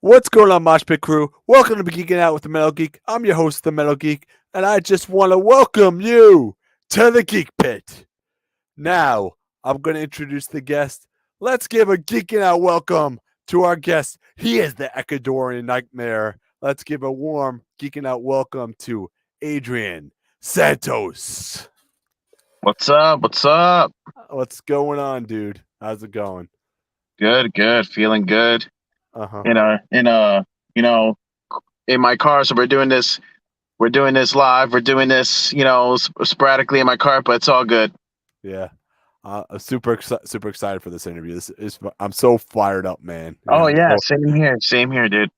What's going on, Mosh Pit Crew? Welcome to Geeking Out with the Metal Geek. I'm your host, the Metal Geek, and I just want to welcome you to the Geek Pit. Now, I'm going to introduce the guest. Let's give a Geeking Out welcome to our guest. He is the Ecuadorian Nightmare. Let's give a warm Geeking Out welcome to Adrian Santos. What's up? What's up? What's going on, dude? How's it going? Good, good. Feeling good. Uh huh. You know, in my car. So we're doing this. We're doing this live. We're doing this, sporadically in my car, but it's all good. Yeah. I'm super excited for this interview. I'm so fired up, man. Oh I'm yeah, so same here. Same here, dude.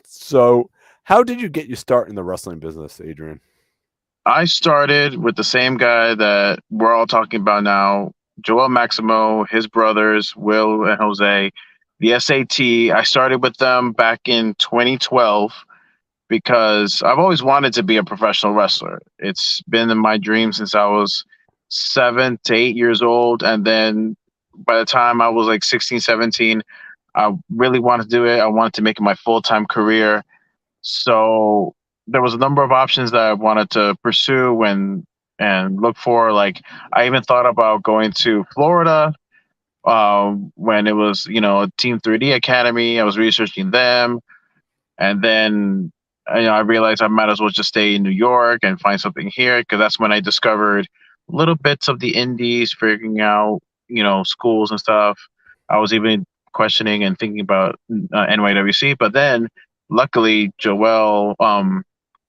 So, how did you get your start in the wrestling business, Adrian? I started with the same guy that we're all talking about now, Joel Maximo, his brothers, Will and Jose. The SAT. I started with them back in 2012 because I've always wanted to be a professional wrestler. It's been in my dream since I was 7 to 8 years old. And then by the time I was like 16, 17, I really wanted to do it. I wanted to make it my full time career. So there was a number of options that I wanted to pursue and look for. Like I even thought about going to Florida when it was, Team 3D Academy. I was researching them, and then I realized I might as well just stay in New York and find something here because that's when I discovered little bits of the indies, figuring out schools and stuff. I was even questioning and thinking about NYWC, but then luckily Joel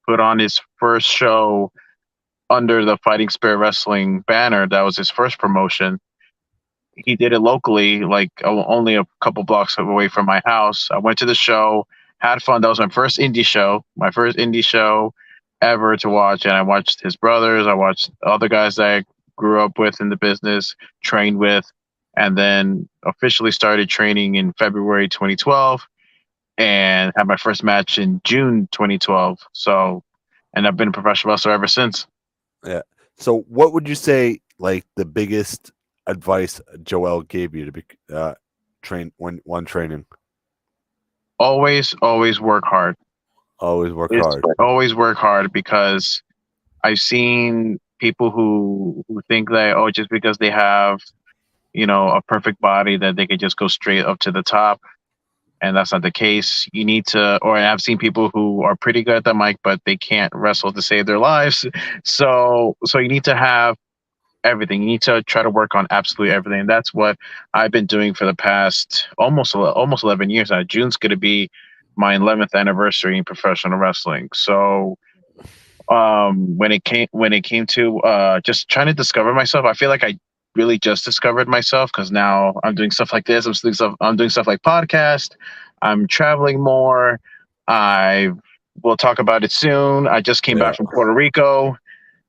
put on his first show under the Fighting Spirit Wrestling banner. That was his first promotion. He did it locally, like only a couple blocks away from my house. I went to the show, had fun. That was my first indie show ever to watch. And I watched his brothers. I watched other guys that I grew up with in the business, trained with, and then officially started training in February 2012 and had my first match in June 2012. So, and I've been a professional wrestler ever since. Yeah. So, what would you say, like, the biggest advice Joel gave you to be train when training? Always work hard. Always work It's hard. always work hard because I've seen people who think that just because they have a perfect body that they could just go straight up to the top, and that's not the case. You need to, or I've seen people who are pretty good at the mic, but they can't wrestle to save their lives. So you need to have everything. You need to try to work on absolutely everything. That's what I've been doing for the past almost 11 years now. June's going to be my 11th anniversary in professional wrestling. So when it came to just trying to discover myself, I feel like I really just discovered myself because now I'm doing stuff like this. I'm doing stuff like podcast. I'm traveling more. I will talk about it soon. I just came Yeah. back from Puerto Rico.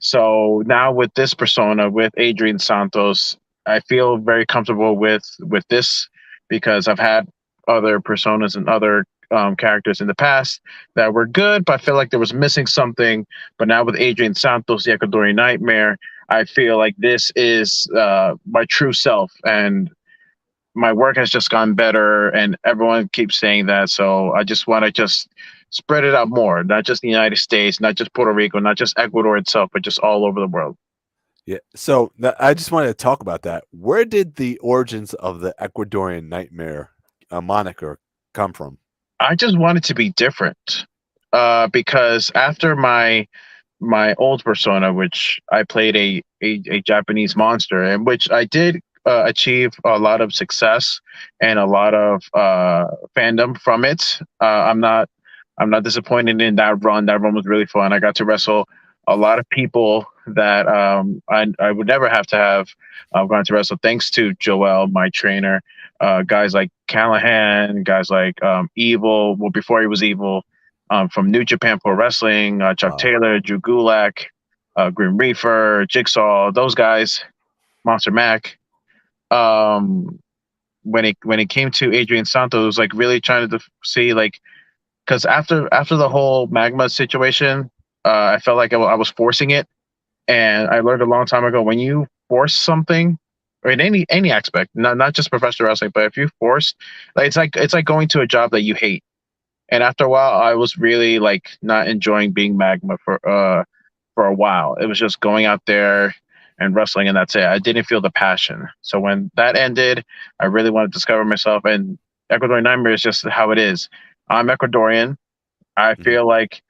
So now with this persona, with Adrian Santos, I feel very comfortable with this because I've had other personas and other characters in the past that were good, but I feel like there was missing something. But now with Adrian Santos, the Ecuadorian Nightmare, I feel like this is my true self, and my work has just gotten better, and everyone keeps saying that. So I just want to just spread it out more, not just the United States, not just Puerto Rico, not just Ecuador itself, but just all over the world. Yeah. So, I just wanted to talk about that. Where did the origins of the Ecuadorian Nightmare moniker come from? I just wanted to be different because after my old persona, which I played a Japanese monster, in which I did achieve a lot of success and a lot of fandom from it. I'm not disappointed in that run. That run was really fun. I got to wrestle a lot of people that I would never have to have gone to wrestle, thanks to Joel, my trainer. Guys like Callahan, guys like Evil. Well, before he was Evil, from New Japan Pro Wrestling, Chuck Wow. Taylor, Drew Gulak, Grim Reaper, Jigsaw, those guys, Monster Mac. Um, when it came to Adrian Santos, it was like really trying to see, like, because after the whole magma situation, I felt like I was forcing it, and I learned a long time ago when you force something, or in any aspect, not just professional wrestling, but if you force, like it's like going to a job that you hate. And after a while, I was really like not enjoying being Magma for a while. It was just going out there and wrestling, and that's it. I didn't feel the passion. So when that ended, I really wanted to discover myself. And Ecuadorian Nightmare is just how it is. I'm Ecuadorian. I Mhm. feel like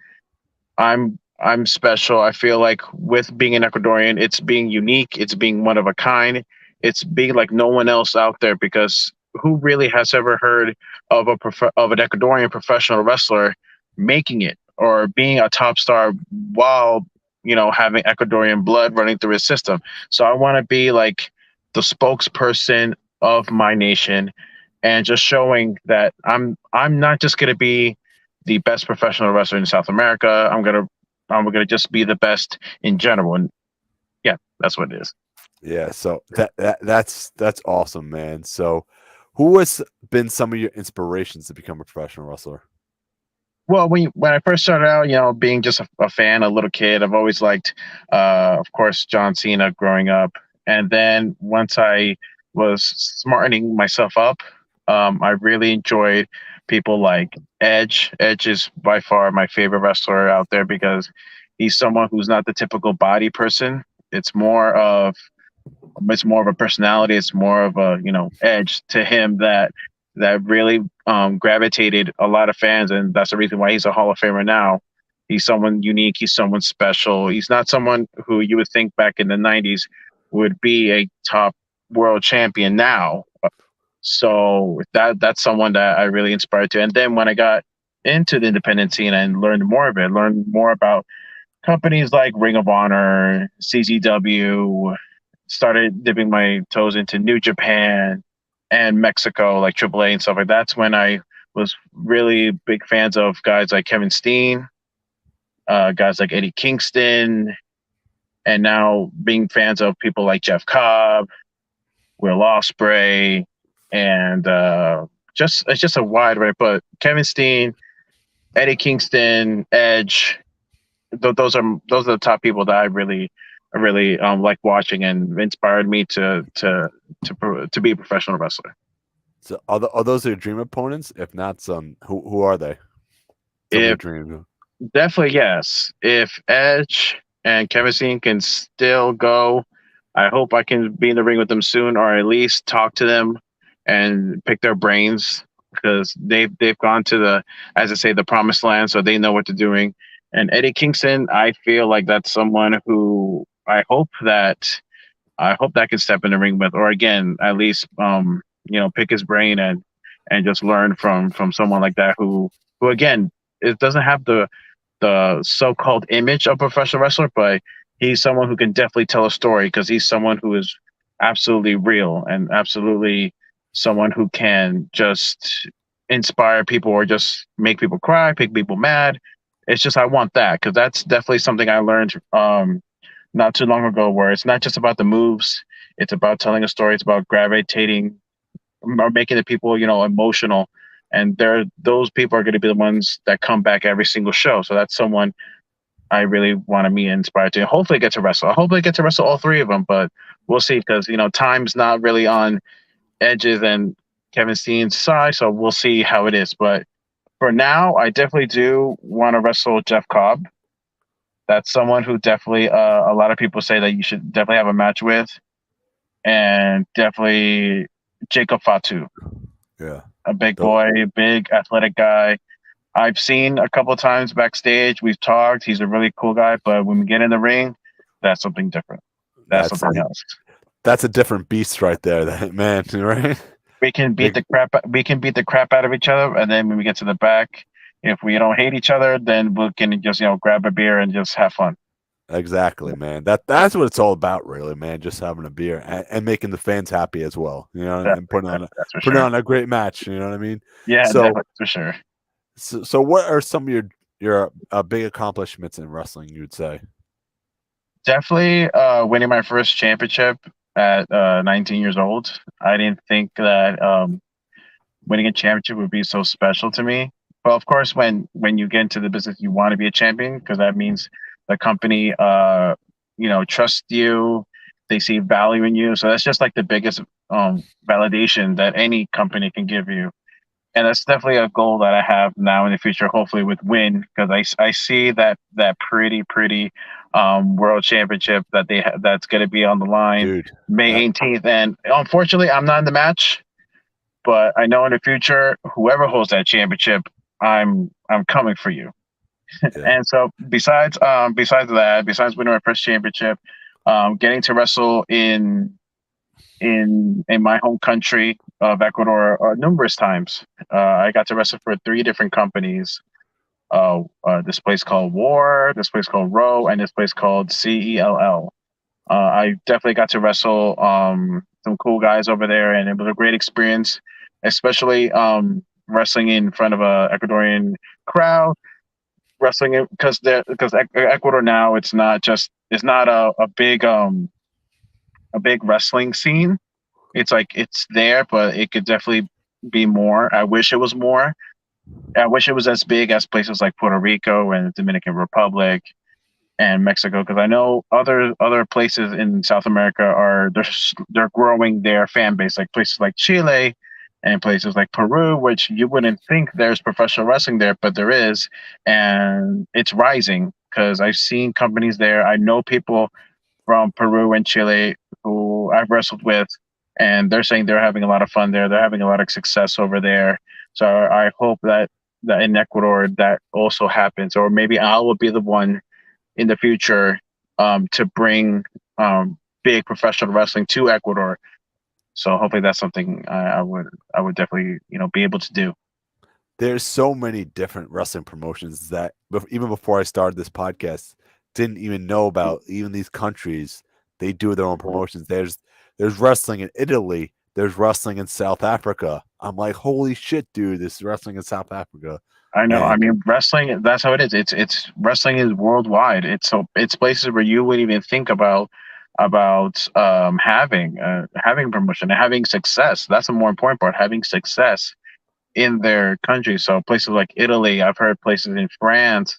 I'm special. I feel like with being an Ecuadorian, it's being unique, it's being one of a kind, it's being like no one else out there. Because who really has ever heard of of an Ecuadorian professional wrestler making it or being a top star while having Ecuadorian blood running through his system? So I want to be like the spokesperson of my nation and just showing that I'm not just gonna be the best professional wrestler in South America. I'm gonna just be the best in general, and yeah, that's what it is. Yeah, so that's awesome, man. So, who has been some of your inspirations to become a professional wrestler? Well, when I first started out, being just a fan, a little kid, I've always liked, of course, John Cena growing up, and then once I was smartening myself up, I really enjoyed people like Edge. Edge is by far my favorite wrestler out there because he's someone who's not the typical body person. It's more of it's more of a personality. It's more of a edge to him that really gravitated a lot of fans, and that's the reason why he's a Hall of Famer now. He's someone unique. He's someone special. He's not someone who you would think back in the '90s would be a top world champion now. So that's someone that I really inspired to. And then when I got into the independent scene and learned more of it, learned more about companies like Ring of Honor, CZW, started dipping my toes into New Japan and Mexico, like AAA and stuff like that. That's when I was really big fans of guys like Kevin Steen, guys like Eddie Kingston, and now being fans of people like Jeff Cobb, Will Ospreay, and just it's just a wide array. But Kevin Steen, Eddie Kingston, Edge, those are the top people that I really like watching and inspired me to be a professional wrestler. So, are those your dream opponents? If not, some who are they? Some of your If dreams. Definitely yes. If Edge and Kevin Steen can still go, I hope I can be in the ring with them soon, or at least talk to them and pick their brains because they've gone to the, as I say, the promised land, so they know what they're doing. And Eddie Kingston, I feel like that's someone who I hope that can step in the ring with, or again, at least pick his brain and just learn from someone like that who again it doesn't have the so-called image of a professional wrestler, but he's someone who can definitely tell a story because he's someone who is absolutely real and absolutely someone who can just inspire people or just make people cry, make people mad. It's just I want that because that's definitely something I learned not too long ago, where it's not just about the moves; it's about telling a story. It's about gravitating or making the people emotional, and those people are going to be the ones that come back every single show. So that's someone I really want to be inspired to. Hopefully, get to wrestle. I hope I get to wrestle all three of them, but we'll see because time's not really on Edge's and Kevin Steen's side, so we'll see how it is. But for now, I definitely do want to wrestle Jeff Cobb. That's someone who definitely a lot of people say that you should definitely have a match with, and definitely Jacob Fatu, Yeah. a big Tho- boy, big athletic guy. I've seen a couple of times backstage. We've talked. He's a really cool guy, but when we get in the ring, that's something different. That's That's something else. that's a different beast right there, that man, right? Big, We can beat the crap out of each other, and then when we get to the back, if we don't hate each other, then we can just grab a beer and just have fun. exactly, man. That's what it's all about, really, man. Just having a beer and making the fans happy as well, and Definitely, that's for putting sure. on a great match. You know what I mean? Yeah, So, definitely for sure. so what are some of your big accomplishments in wrestling? You'd say? Definitely winning my first championship at 19 years old. I didn't think that winning a championship would be so special to me. But of course, when you get into the business, you want to be a champion because that means the company trusts you. They see value in you. So that's just like the biggest validation that any company can give you. And that's definitely a goal that I have now in the future, hopefully with Win, because I see that pretty world championship that that's going to be on the line dude. May 18th. And unfortunately, I'm not in the match, but I know in the future, whoever holds that championship, I'm coming for you. Yeah, And so besides winning my first championship, getting to wrestle in my home country of Ecuador numerous times. I got to wrestle for 3 different companies. This place called War, this place called Row, and this place called CELL. I definitely got to wrestle some cool guys over there, and it was a great experience, especially wrestling in front of a Ecuadorian crowd. Wrestling it because Ecuador now it's not a big wrestling scene. It's like it's there, but it could definitely be more. I wish it was more. I wish it was as big as places like Puerto Rico and the Dominican Republic and Mexico, because I know other places in South America they're growing their fan base, like places like Chile and places like Peru, which you wouldn't think there's professional wrestling there, but there is, and it's rising because I've seen companies there. I know people from Peru and Chile who I've wrestled with, and they're saying they're having a lot of fun there. They're having a lot of success over there. So I hope that in Ecuador that also happens, or maybe I will be the one in the future to bring big professional wrestling to Ecuador. So hopefully that's something I would definitely be able to do. there's so many different wrestling promotions that even before I started this podcast, didn't even know about. Even these countries, they do their own promotions. There's wrestling in Italy. There's wrestling in South Africa. I'm like, holy shit, dude! This is wrestling in South Africa, I know. I and mean, wrestling. That's how it is. It's wrestling is worldwide. It's places where you wouldn't even think about having promotion and having success. That's the more important part. Having success in their country. So places like Italy, I've heard places in France.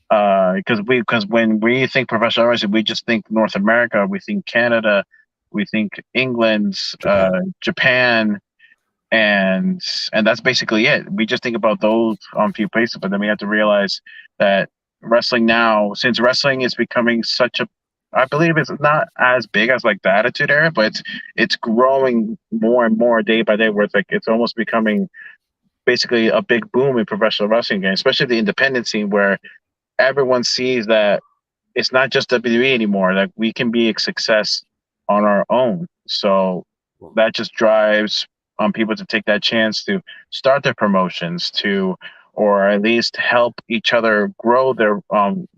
Because when we think professional wrestling, we just think North America. We think Canada. We think England, Japan. Japan, and that's basically it. We just think about those few places, but then we have to realize that wrestling now, since wrestling is becoming such a, I believe it's not as big as like the Attitude Era, but it's growing more and more day by day. Where it's like it's almost becoming basically a big boom in professional wrestling again, especially the independent scene, where everyone sees that it's not just WWE anymore. Like we can be a success on our own. So that just drives people to take that chance to start their promotions or at least help each other grow their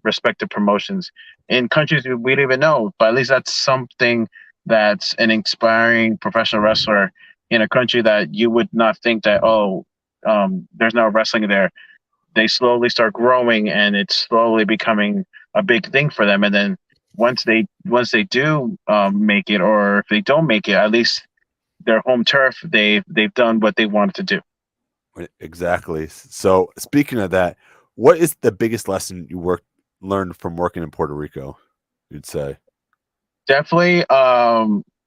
respective promotions in countries we don't even know. But at least that's something that's an inspiring professional wrestler in a country that you would not think that, there's no wrestling there. They slowly start growing and it's slowly becoming a big thing for them. And then once they do make it, or if they don't make it, at least their home turf, they've done what they wanted to do. Exactly. So speaking of that, what is the biggest lesson you learned from working in Puerto Rico? You'd say. Definitely,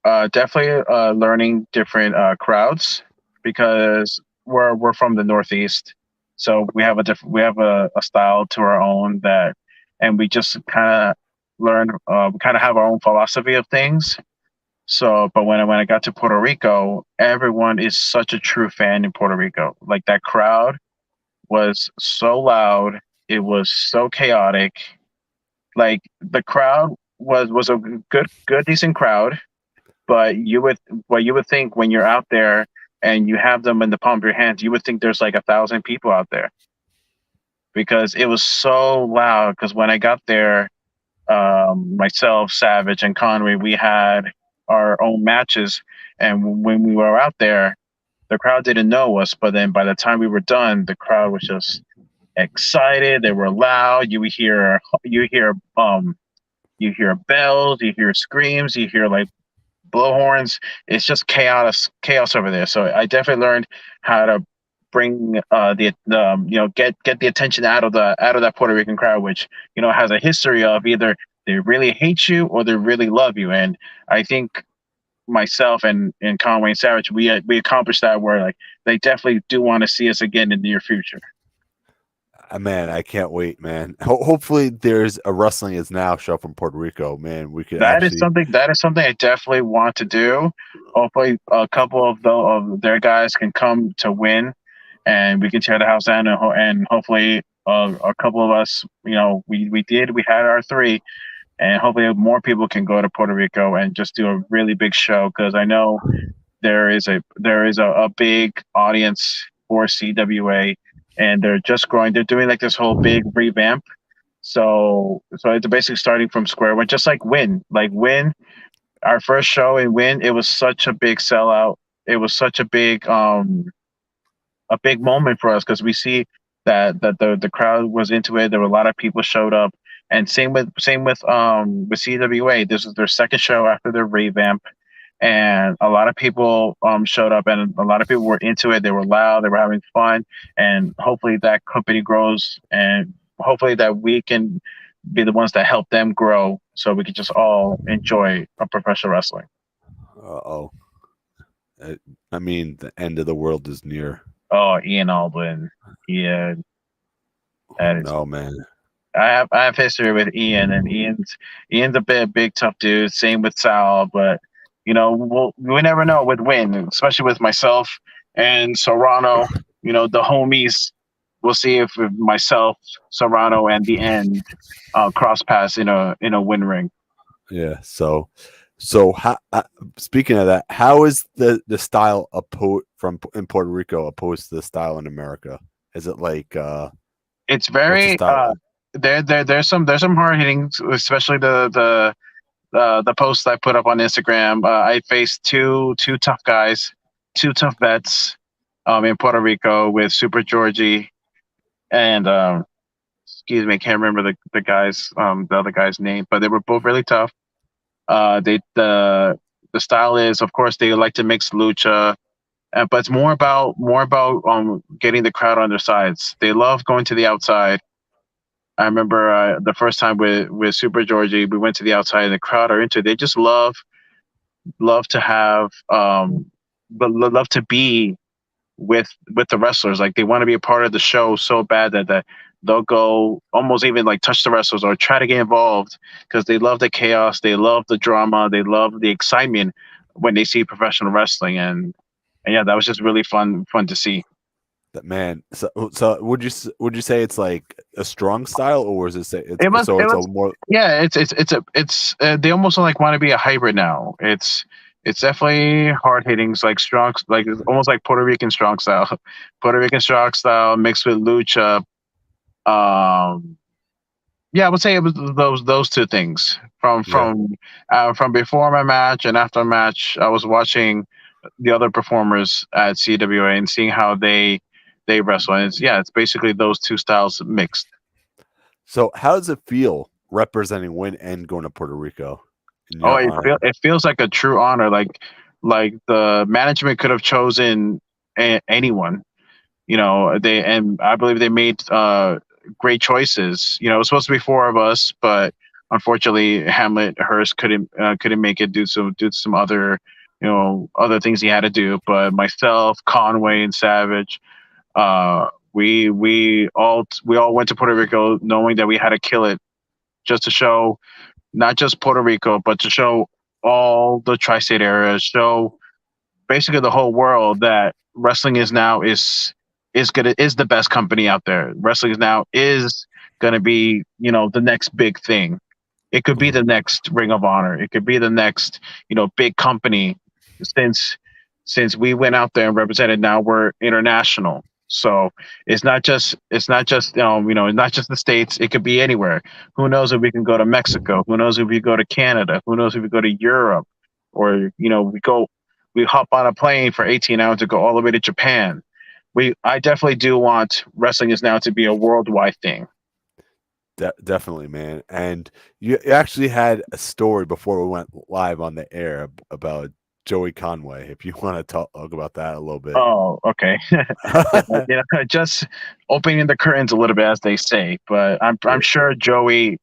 learning different crowds, because we're from the Northeast, so we have a style to our own that, and we just kind of learn. We kind of have our own philosophy of things. So, but when I got to Puerto Rico, everyone is such a true fan in Puerto Rico. Like that crowd was so loud, it was so chaotic. Like the crowd was a good decent crowd, but you would think when you're out there and you have them in the palm of your hands, you would think there's like 1,000 people out there, because it was so loud. Because when I got there, myself, Savage, and Conway, we had our own matches, and when we were out there, the crowd didn't know us. But then by the time we were done, the crowd was just excited. They were loud. You hear bells, you hear screams, you hear like blowhorns. It's just chaos over there. So I definitely learned how to bring get the attention out of that Puerto Rican crowd, which has a history of either they really hate you or they really love you. And I think myself and Conway and Savage, we accomplished that where like they definitely do want to see us again in the near future. Man, I can't wait, man. Hopefully, there's a wrestling is now show from Puerto Rico, man. We could actually. That is something I definitely want to do. Hopefully, a couple of their guys can come to win, and we can tear the house down, and hopefully, a couple of us, we had our three, and hopefully more people can go to Puerto Rico and just do a really big show because I know there is a big audience for CWA, and they're just growing. They're doing like this whole big revamp. So it's basically starting from square one, just like Win. Like Win, our first show in Win, it was such a big sellout. It was such a big moment for us because we see that the crowd was into it. There were a lot of people showed up, and same with CWA. This was their second show after their revamp, and a lot of people showed up, and a lot of people were into it. They were loud, they were having fun, and hopefully that company grows, and hopefully that we can be the ones that help them grow, so we can just all enjoy a professional wrestling. Oh, I mean, the end of the world is near. Oh, Ian Aldwin, yeah, that is. No, man. I have history with Ian, and Ian's a big tough dude. Same with Sal, but we never know with Win, especially with myself and Serrano. The homies. We'll see if myself, Serrano, and the end cross paths in a Win ring. Yeah. So how, speaking of that, how is the style from in Puerto Rico opposed to the style in America? Is it like It's very there's some hard hitting, especially the posts I put up on Instagram. I faced two tough guys, two tough vets in Puerto Rico with Super Georgie and excuse me, I can't remember the other guy's name, but they were both really tough. The style is, of course, they like to mix lucha, but it's more about getting the crowd on their sides. They love going to the outside. I remember the first time with Super Georgie, we went to the outside and the crowd are into it. They just love to have but love to be with the wrestlers. Like they want to be a part of the show so bad that they'll go almost even like touch the wrestlers or try to get involved because they love the chaos, they love the drama, they love the excitement when they see professional wrestling, and yeah, that was just really fun to see. that man? So would you say it's like a strong style, or is it say it's It was so it it's a was more yeah, it's they almost like want to be a hybrid now. It's definitely hard hitting, like strong, like it's almost like Puerto Rican strong style, Puerto Rican strong style mixed with lucha. Um, yeah, I would say it was those two things yeah? from before my match and after my match. I was watching the other performers at CWA and seeing how they wrestle, and it's basically those two styles mixed. So how does it feel representing Win and going to Puerto Rico in Oh, your honor? it feels like a true honor. Like the management could have chosen anyone. And I believe they made great choices. It was supposed to be four of us, but unfortunately, Hamlet Hurst couldn't make it due to some other things he had to do. But myself, Conway, and Savage, we all went to Puerto Rico knowing that we had to kill it just to show not just Puerto Rico, but to show all the tri-state areas, show basically the whole world that wrestling is the best company out there. Wrestling is now is gonna be the next big thing. It could be Mhm. the next Ring of Honor. It could be the next big company. Since since we went out there and represented, now we're international. So it's not just the states. It could be anywhere. Who knows if we can go to Mexico? Who knows if we go to Canada? Who knows if we go to Europe? Or we hop on a plane for 18 hours to go all the way to Japan. I definitely do want wrestling is now to be a worldwide thing. Definitely, man. And you actually had a story before we went live on the air about Joey Conway. If you want to talk about that a little bit. Oh, okay. Just opening the curtains a little bit, as they say. But I'm Yeah. sure Joey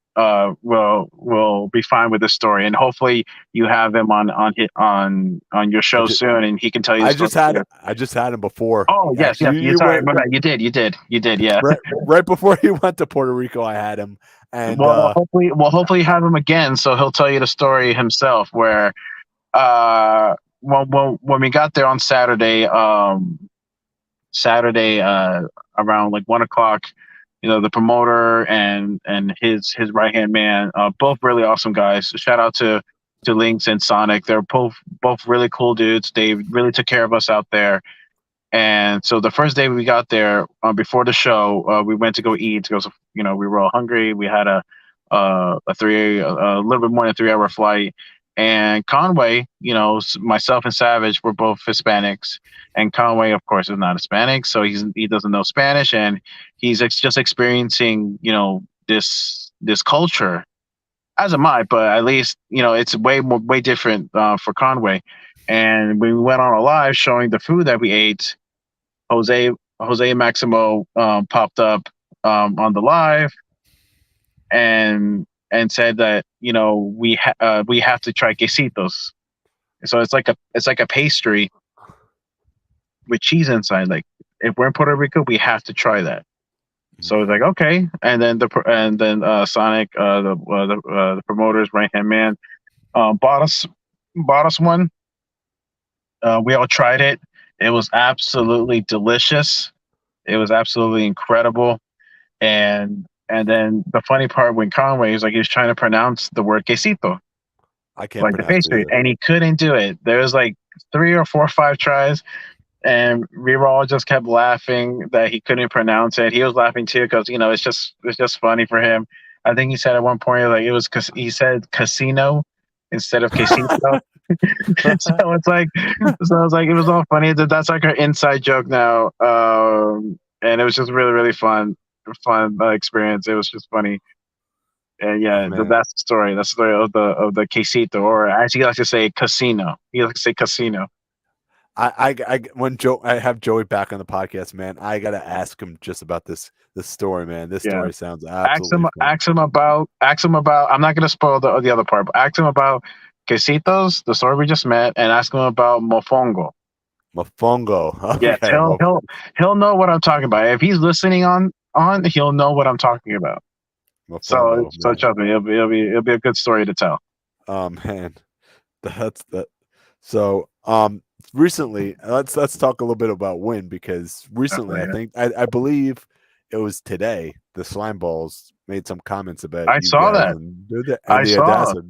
will be fine with the story, and hopefully you have him on your I show just, soon, and he can tell you the I story. just had I just had him before. Oh yes, yes. Actually, You you sorry, went my bad. You did. Yeah. right before he went to Puerto Rico. I had him, and Hopefully you have him again, so he'll tell you the story himself. Where when we got there on Saturday, Saturday around like 1 o'clock, the promoter and his right hand man, both really awesome guys. Shout out to Lynx and Sonic. They're both really cool dudes. They really took care of us out there. And so the first day we got there, before the show, we went to go eat because we were all hungry. We had a little bit more than 3 hour flight. And Conway, myself and Savage were both Hispanics, and Conway, of course, is not Hispanic, so he doesn't know Spanish, and he's just experiencing this culture, as am I, but at least it's way different for Conway. And we went on a live showing the food that we ate. Jose Jose Maximo popped up on the live and said that we have to try quesitos. So it's like a pastry with cheese inside. Like, if we're in Puerto Rico, we have to try that. So it's like, okay, and then Sonic, the promoter's right hand man, bought us one. We all tried it. It was absolutely delicious. It was absolutely incredible. And then the funny part, when Conway was like, he was trying to pronounce the word quesito, I can't like the pronounce it pastry, either. and he couldn't do it. There was like 3 or 4 or 5 tries, and we were all just kept laughing that he couldn't pronounce it. He was laughing too because it's just funny for him. I think he said at one point, like, it was because he said casino instead of quesito. so it's like it was all funny. That's like our inside joke now. And it was just really, really fun experience. It was just funny. And Oh yeah, man, that's the story. That's the story of the quesito, or as he likes to say, casino. He likes to say casino. when I have Joey back on the podcast, man, I gotta ask him just about this story, man. This Yeah. story sounds absolutely fun. Ask him about. I'm not gonna spoil the other part, but ask him about quesitos, the story we just met, and ask him about mofongo. Mofongo. Yes, Okay, he'll know what I'm talking about. If he's listening on, he'll know what I'm talking about. So Mofongo, so man. trust me, it'll be a good story to tell. Oh man, that's that. So recently, let's talk a little bit about Win, because recently, Definitely, I yeah. think I believe it was today, the Slime Balls made some comments about I you saw guys that. and I the saw. audacity.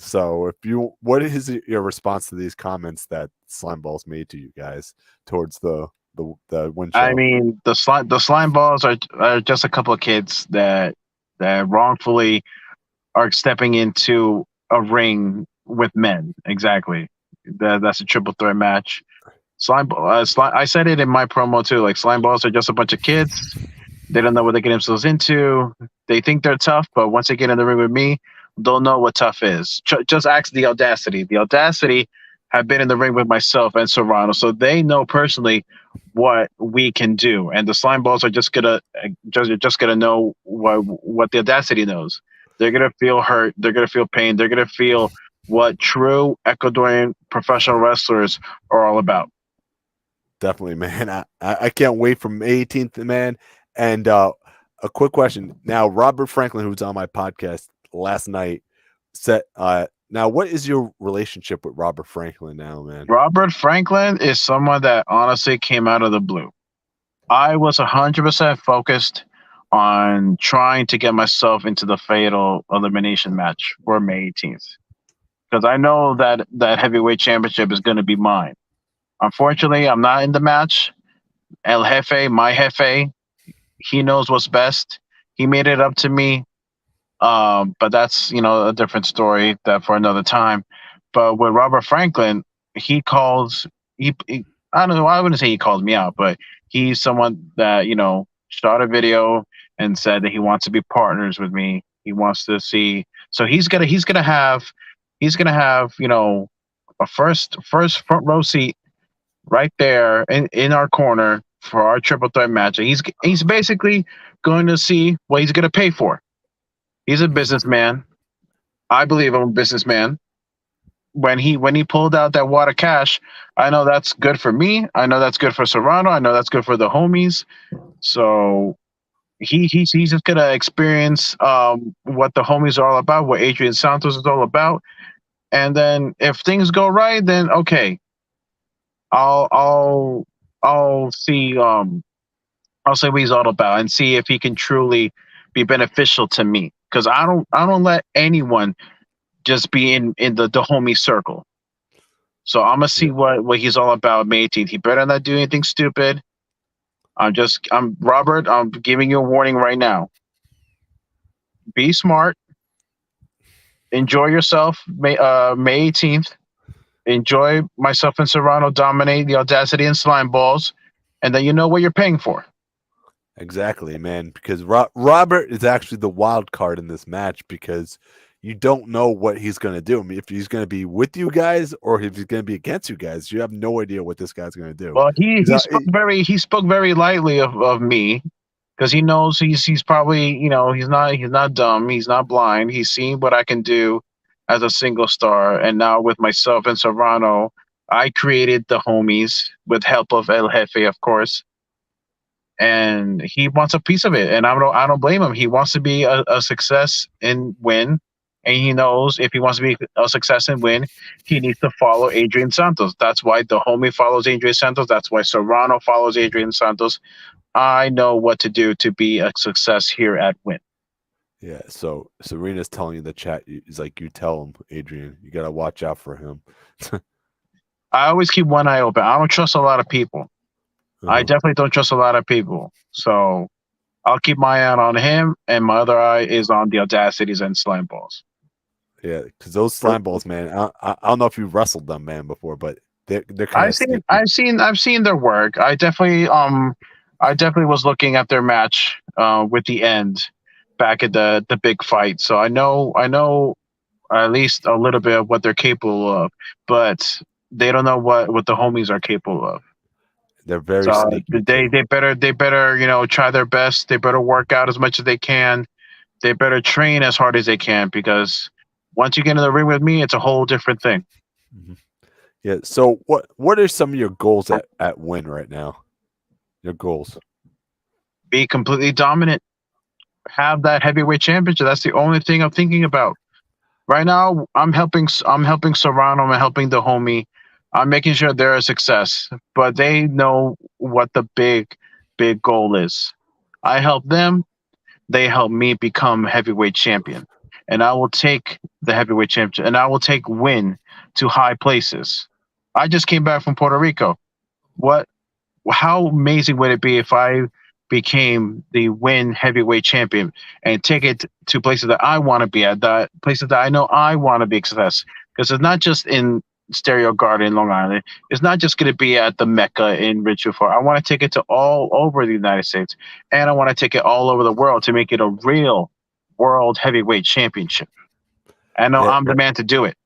So what is your response to these comments that Slime Balls made to you guys towards the Win I show? mean, the slime balls are just a couple of kids that wrongfully are stepping into a ring with men. Exactly. That's a triple threat match. I said it in my promo too. Like, slime balls are just a bunch of kids. They don't know what they get themselves into. They think they're tough, but once they get in the ring with me, they'll know what tough is. Just ask the Audacity. The Audacity have been in the ring with myself and Serrano, so they know personally what we can do. And the slime balls are just gonna know what the Audacity knows. They're gonna feel hurt. They're gonna feel pain. They're gonna feel what true Ecuadorian professional wrestlers are all about. Definitely, man. I can't wait for May 18th, man. And a quick question. Now, Robert Franklin, who was on my podcast last night, said, now, what is your relationship with Robert Franklin now, man? Robert Franklin is someone that honestly came out of the blue. I was 100% focused on trying to get myself into the fatal elimination match for May 18th, because I know that heavyweight championship is going to be mine. Unfortunately, I'm not in the match. El Jefe, my Jefe, he knows what's best. He made it up to me. But that's a different story that for another time. But with Robert Franklin, he calls he I don't know. I wouldn't say he calls me out, but he's someone that shot a video and said that he wants to be partners with me. He wants to see. So he's gonna have a first front row seat right there in our corner for our triple threat match. And he's basically going to see what he's gonna pay for. He's a businessman. I believe I'm a businessman. When he pulled out that wad of cash, I know that's good for me. I know that's good for Serrano. I know that's good for the homies. So he's just gonna experience what the homies are all about, what Adrian Santos is all about, and then if things go right, then okay, I'll I'll I'll see I'll see what he's all about and see if he can truly be beneficial to me because I don't let anyone just be in the homie circle. So I'm gonna see Yeah, what he's all about May 18th. He better not do anything stupid. I'm Robert. I'm giving you a warning right now. Be smart. Enjoy yourself. May 18th. Enjoy myself and Serrano dominate the Audacity and Slime Balls, and then you know what you're paying for. exactly, man. Because Robert is actually the wild card in this match because you don't know what he's going to do. I mean, if he's going to be with you guys or if he's going to be against you guys, you have no idea what this guy's going to do. Well, he He's he not, spoke very lightly of me because he knows he's probably he's not dumb, he's not blind, he's seen what I can do as a single star, and now with myself and Serrano, I created the homies with help of El Jefe, of course, and he wants a piece of it, and I don't blame him. He wants to be a success and win, and he knows if he wants to be a success and win, he needs to follow Adrian Santos. That's why the homie follows Adrian Santos. That's why Serrano follows Adrian Santos. I know what to do to be a success here at Win. yeah. So Serena's telling you in the chat. He's like, you tell him, Adrian, you got to watch out for him. I always keep one eye open. I don't trust a lot of people. I Uh-huh. definitely don't trust a lot of people. So I'll keep my eye on him, and my other eye is on the Audacities and Slime Balls. Yeah, because those slime balls, man. I don't know if you wrestled them, man, before, but they're kind I've of seen, sneaky. I've seen their work. I definitely was looking at their match with the end back at the big fight. So I know at least a little bit of what they're capable of, but they don't know what the homies are capable of. They're very So sneaky they too. they better they better try their best. They better work out as much as they can. They better train as hard as they can because once you get in the ring with me, it's a whole different thing. Mhm. Yeah. So what are some of your goals at Win right now? Your goals. Be completely dominant. Have that heavyweight championship. That's the only thing I'm thinking about right now. I'm helping Serrano. I'm helping the homie. I'm making sure they're a success, but they know what the big goal is. I help them. They help me become heavyweight champion, and I will take the heavyweight championship, and I will take Win to high places. I just came back from Puerto Rico. What how amazing would it be if I became the Win heavyweight champion and take it to places that I want to be at, that places that I know I want to be success. Because it's not just in Stereo Garden, Long Island. It's not just going to be at the Mecca in Richmond. I want to take it to all over the United States, and I want to take it all over the world to make it a real world heavyweight championship. I know Yeah. I'm the man to do it.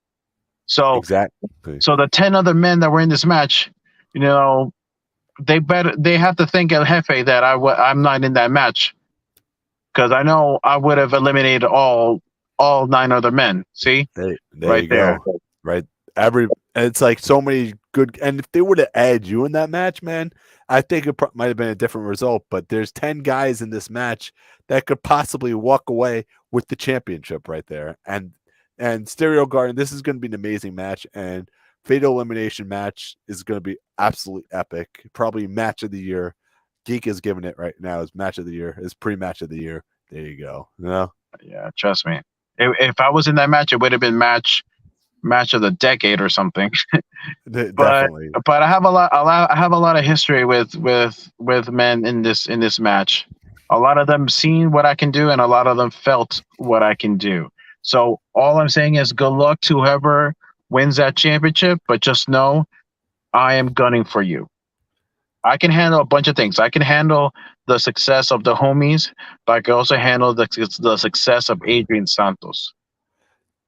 So, Exactly. so the 10 other men that were in this match, you know, they have to thank El Jefe that I'm not in that match because I know I would have eliminated all 9 other men. See, There right you there. go. Right. It's like so many good. And if they would have added you in that match, man, I think it might have been a different result. But there's 10 guys in this match that could possibly walk away with the championship right there. And Stereo Garden, this is going to be an amazing match. And Fatal Elimination match is going to be absolutely epic. Probably match of the year. Geek is giving it right now as match of the year, as pre-match of the year. There you go. You know? Yeah, trust me. If I was in that match, it would have been match of the decade or something. but Definitely. but I have a lot of history with men in this match. A lot of them seen what I can do, and a lot of them felt what I can do. So all I'm saying is good luck to whoever wins that championship. But just know I am gunning for you. I can handle a bunch of things. I can handle the success of the homies, but I can also handle the success of Adrian Santos.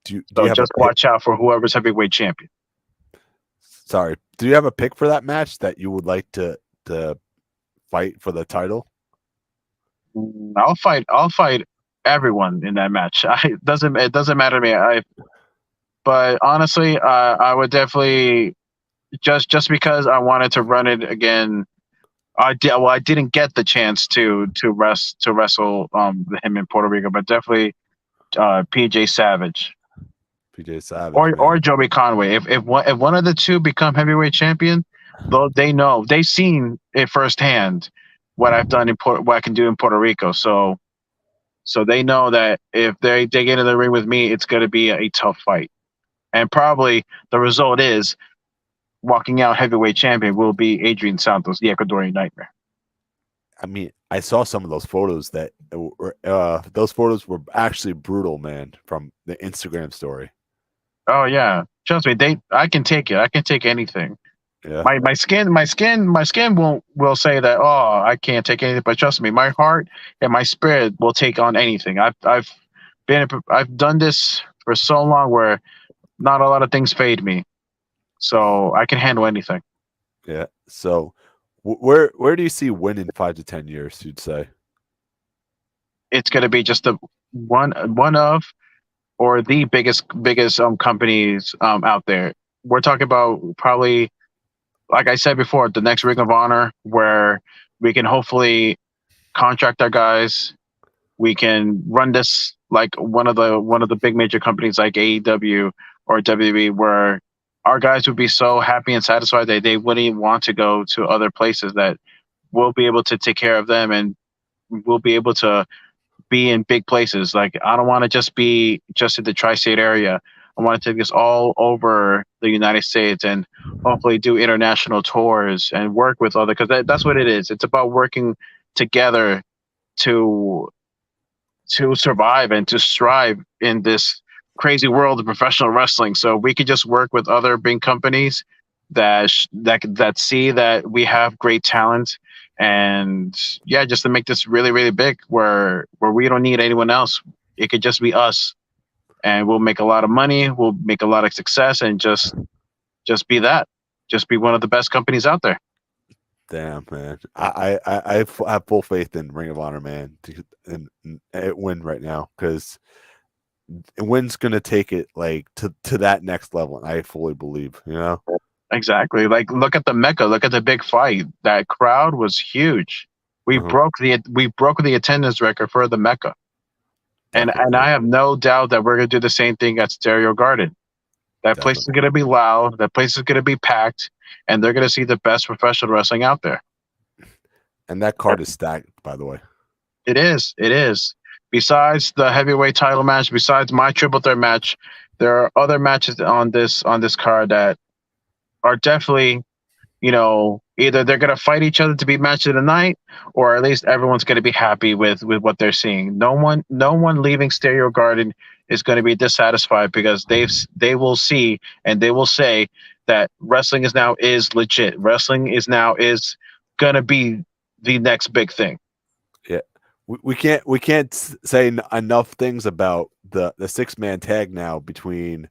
Do you So have a just pick? watch out for whoever's heavyweight champion. Sorry. Do you have a pick for that match that you would like to fight for the title? I'll fight. I'll fight everyone in that match. It doesn't matter to me. But honestly, I would definitely just because I wanted to run it again. I didn't get the chance to wrestle him in Puerto Rico, but definitely PJ Savage PJ Savage, or man. Joey Conway. If one of the two become heavyweight champion, though they know they've seen it firsthand what I've done what I can do in Puerto Rico. So they know that if they get in the ring with me, it's going to be a tough fight. And probably the result is walking out heavyweight champion will be Adrian Santos, the Ecuadorian Nightmare. I mean, I saw some of those photos those photos were actually brutal, man, from the Instagram story. Oh yeah, trust me. I can take it. I can take anything. Yeah. My skin will say that. Oh, I can't take anything. But trust me, my heart and my spirit will take on anything. I've done this for so long where not a lot of things fade me, so I can handle anything. Yeah. So, where do you see Win in 5 to 10 years? You'd say. It's gonna be just the one of or the biggest companies out there. We're talking about probably, like I said before, the next Ring of Honor, where we can hopefully contract our guys. We can run this like one of the big major companies like AEW or WWE, where our guys would be so happy and satisfied that they wouldn't even want to go to other places. That we'll be able to take care of them, and we'll be able to be in big places. Like I don't want to just be just in the tri-state area. I want to take this all over the United States and hopefully do international tours and work with other, because that's what it is. It's about working together to survive and to strive in this crazy world of professional wrestling. So we could just work with other big companies that see that we have great talent, and yeah, just to make this really really big, where we don't need anyone else. It could just be us, and we'll make a lot of money. We'll make a lot of success, and just be that. Just be one of the best companies out there. Damn, man. I have full faith in Ring of Honor, man, and it Win right now because Win's gonna take it like to that next level, and I fully believe. Exactly. Like look at the Mecca. Look at the big fight. That crowd was huge. We Uh-huh. broke the attendance record for the Mecca. And Definitely, I have no doubt that we're gonna do the same thing at Stereo Garden. That place is definitely, gonna be loud. That place is gonna be packed, and they're gonna see the best professional wrestling out there. and that card is stacked, by the way. It is. It is. Besides the heavyweight title match, besides my triple threat match, there are other matches on this card that are definitely, either they're gonna fight each other to be match of the night, or at least everyone's gonna be happy with what they're seeing. No one leaving Stereo Garden is gonna be dissatisfied because they will see and they will say that wrestling is legit. Wrestling is gonna be the next big thing. Yeah, we can't say enough things about the 6-man tag now between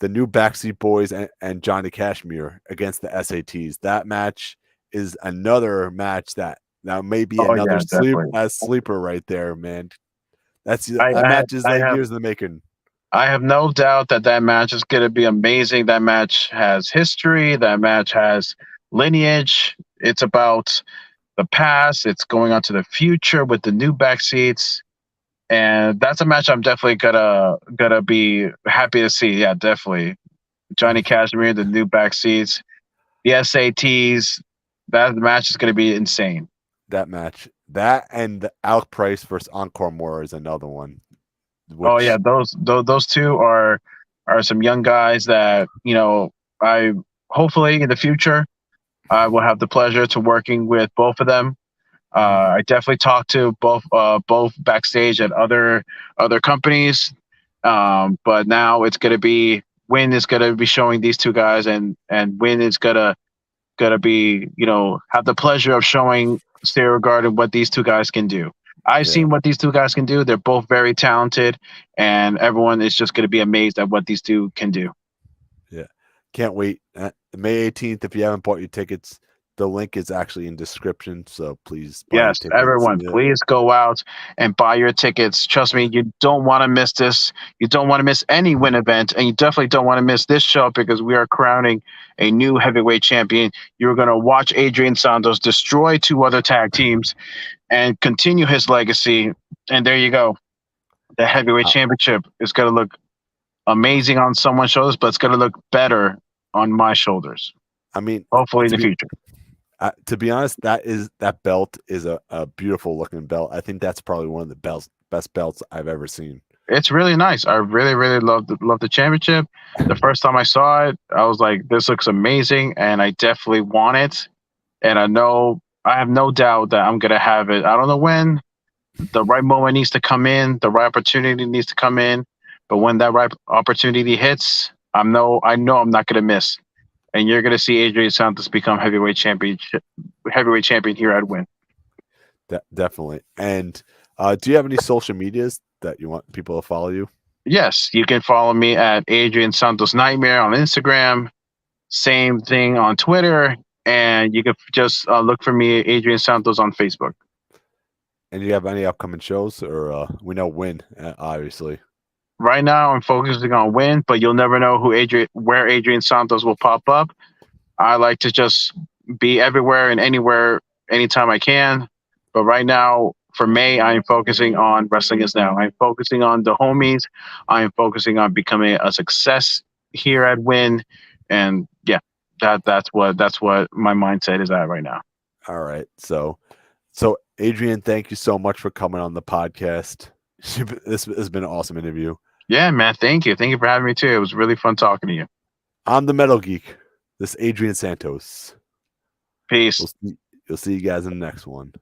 the new Backseat Boys and Johnny Cashmere against the SATs. That match is another match that now may be Oh another yeah, definitely. sleeper right there, man. I, That I match is I like have years in the making. I have no doubt that match is going to be amazing. That match has history. That match has lineage. It's about the past. It's going on to the future with the new backseats, and that's a match I'm definitely gonna be happy to see. Yeah, definitely. Johnny Cashmere, the new backseats, the SATs. That match is going to be insane. That match, that and the Alec Price versus Encore Moore is another one. Oh yeah, Which those two are some young guys that I hopefully in the future I will have the pleasure to working with both of them. I definitely talked to both backstage at other companies, but now it's gonna be Win is gonna be showing these two guys, and Win is gonna be have the pleasure of showing Stereo Garden what these two guys can do. I've yeah, seen what these two guys can do. They're both very talented, and everyone is just gonna be amazed at what these two can do. yeah, can't wait. May 18th. If you haven't bought your tickets, The link is actually in description, so please buy your Yes, ticket and see everyone, it. please go out and buy your tickets. Trust me, you don't want to miss this. You don't want to miss any win event, and you definitely don't want to miss this show because we are crowning a new heavyweight champion. You're going to watch Adrian Santos destroy two other tag teams and continue his legacy. And there you go. The heavyweight Uh, championship is going to look amazing on someone's shoulders, but it's going to look better on my shoulders. I mean, Hopefully in the future. to be honest, that belt is a beautiful looking belt. I think that's probably one of the best belts I've ever seen. It's really nice. I really, really love the championship. The first time I saw it, I was like, "This looks amazing," and I definitely want it. And I have no doubt that I'm gonna have it. I don't know when. The right moment needs to come in. The right opportunity needs to come in. But when that right opportunity hits, I know I'm not gonna miss. And you're gonna see Adrian Santos become heavyweight champion here at Win. Definitely. And do you have any social medias that you want people to follow you? Yes, you can follow me at Adrian Santos Nightmare on Instagram. Same thing on Twitter, and you can just look for me, Adrian Santos, on Facebook. And do you have any upcoming shows, or we know Win, obviously. Right now, I'm focusing on Win, but you'll never know where Adrian Santos will pop up. I like to just be everywhere and anywhere, anytime I can. But right now, for May, I'm focusing on Wrestling Is Now. I'm focusing on the homies. I'm focusing on becoming a success here at Win, and yeah, that's what my mindset is at right now. All right. So Adrian, thank you so much for coming on the podcast. This has been an awesome interview. Yeah, man. Thank you. Thank you for having me too. It was really fun talking to you. I'm the Metal Geek. This is Adrian Santos. Peace. You'll see you guys in the next one.